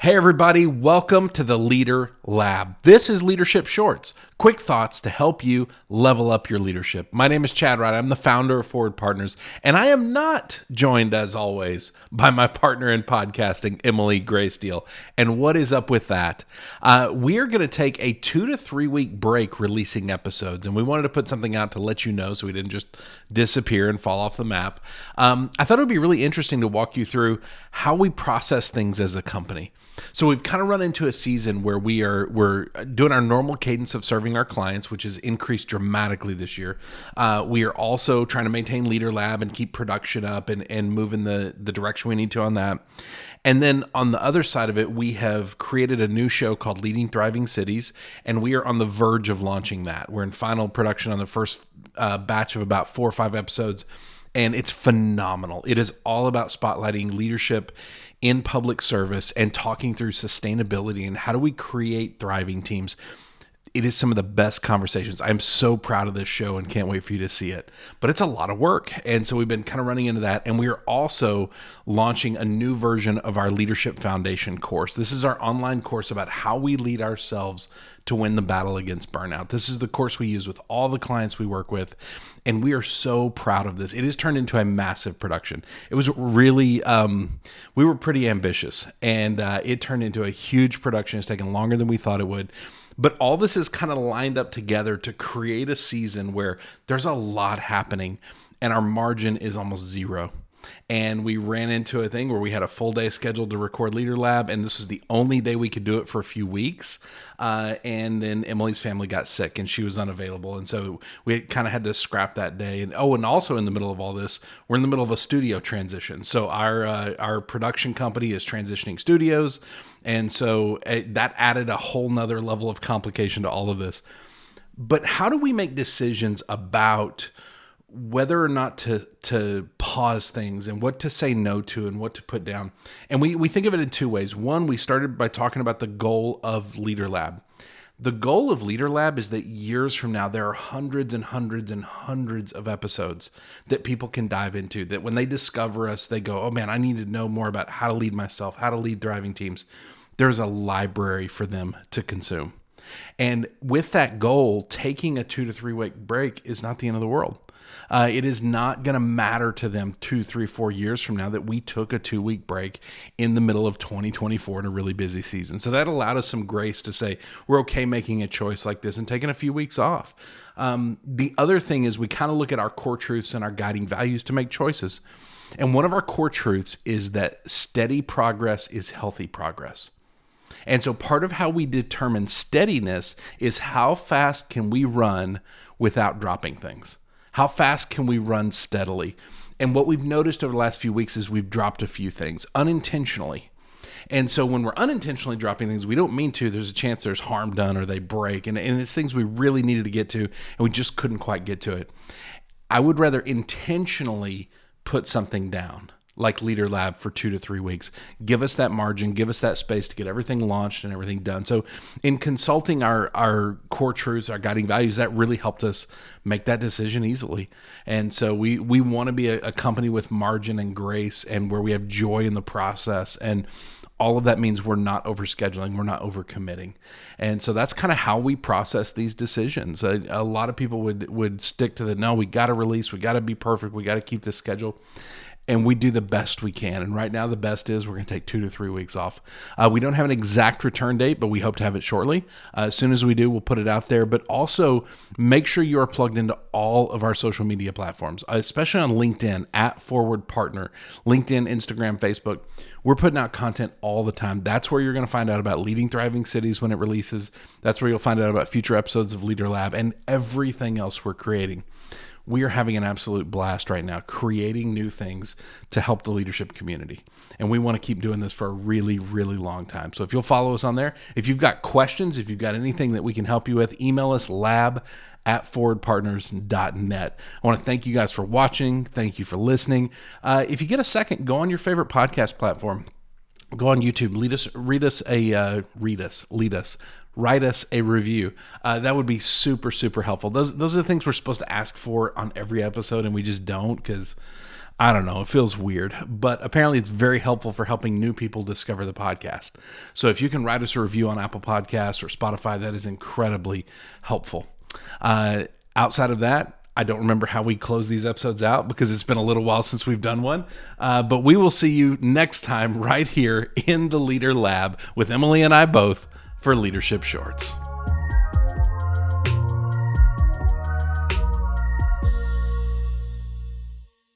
Hey everybody, welcome to the Leader Lab. This is Leadership Shorts, quick thoughts to help you level up your leadership. My name is Chad Wright. I'm the founder of Forward Partners, and I am not joined, as always, by my partner in podcasting, Emily Graysteel. And what is up with that? We are going to take a 2 to 3 week break releasing episodes, and we wanted to put something out to let you know so we didn't just disappear and fall off the map. I thought it would be really interesting to walk you through how we process things as a company. So we've kind of run into a season where we're doing our normal cadence of serving our clients, which has increased dramatically this year. We are also trying to maintain Leader Lab and keep production up and move in the direction we need to on that. And then on the other side of it, we have created a new show called Leading Thriving Cities, and we are on the verge of launching that. We're in final production on the first batch of about 4 or 5 episodes, and it's phenomenal. It is all about spotlighting leadership in public service and talking through sustainability and how do we create thriving teams. It is some of the best conversations. I'm so proud of this show and can't wait for you to see it. But it's a lot of work. And so we've been kind of running into that. And we are also launching a new version of our Leadership Foundation course. This is our online course about how we lead ourselves to win the battle against burnout. This is the course we use with all the clients we work with. And we are so proud of this. It has turned into a massive production. It was really, we were pretty ambitious, and it turned into a huge production. It's taken longer than we thought it would. But all this is kind of lined up together to create a season where there's a lot happening and our margin is almost zero. And we ran into a thing where we had a full day scheduled to record Leader Lab, and this was the only day we could do it for a few weeks. And then Emily's family got sick and she was unavailable. And so we kind of had to scrap that day. And also in the middle of all this, we're in the middle of a studio transition. So our production company is transitioning studios. And so that added a whole nother level of complication to all of this. But how do we make decisions about whether or not to pause things and what to say no to and what to put down? And we think of it in 2 ways. One, we started by talking about the goal of Leader Lab. The goal of Leader Lab is that years from now, there are hundreds and hundreds and hundreds of episodes that people can dive into, that when they discover us, they go, oh man, I need to know more about how to lead myself, how to lead thriving teams. There's a library for them to consume. And with that goal, taking a 2 to 3 week break is not the end of the world. It is not going to matter to them 2, 3, 4 years from now that we took a 2-week break in the middle of 2024 in a really busy season. So that allowed us some grace to say we're okay making a choice like this and taking a few weeks off. The other thing is we kind of look at our core truths and our guiding values to make choices. And one of our core truths is that steady progress is healthy progress. And so part of how we determine steadiness is how fast can we run without dropping things? How fast can we run steadily? And what we've noticed over the last few weeks is we've dropped a few things unintentionally. And so when we're unintentionally dropping things, we don't mean to, there's a chance there's harm done or they break. And it's things we really needed to get to, and we just couldn't quite get to it. I would rather intentionally put something down, like Leader Lab, for 2 to 3 weeks. Give us that margin, give us that space to get everything launched and everything done. So in consulting our core truths, our guiding values, that really helped us make that decision easily. And so we want to be a company with margin and grace and where we have joy in the process. And all of that means we're not overscheduling, we're not overcommitting. And so that's kind of how we process these decisions. A lot of people would stick to no, we got to release, we got to be perfect, we got to keep this schedule. And we do the best we can. And right now, the best is we're going to take 2 to 3 weeks off. We don't have an exact return date, but we hope to have it shortly. As soon as we do, we'll put it out there. But also, make sure you are plugged into all of our social media platforms, especially on LinkedIn, @ForwardPartner, LinkedIn, Instagram, Facebook. We're putting out content all the time. That's where you're going to find out about Leading Thriving Cities when it releases. That's where you'll find out about future episodes of Leader Lab and everything else we're creating. We are having an absolute blast right now, creating new things to help the leadership community. And we want to keep doing this for a really, really long time. So if you'll follow us on there, if you've got questions, if you've got anything that we can help you with, email us lab@forwardpartners.net. I want to thank you guys for watching. Thank you for listening. If you get a second, go on your favorite podcast platform. Go on YouTube, write us a review. That would be super, super helpful. Those are the things we're supposed to ask for on every episode, and we just don't, because I don't know. It feels weird, but apparently it's very helpful for helping new people discover the podcast. So if you can write us a review on Apple Podcasts or Spotify, that is incredibly helpful. Outside of that, I don't remember how we close these episodes out because it's been a little while since we've done one. But we will see you next time right here in the Leader Lab with Emily and I both for Leadership Shorts.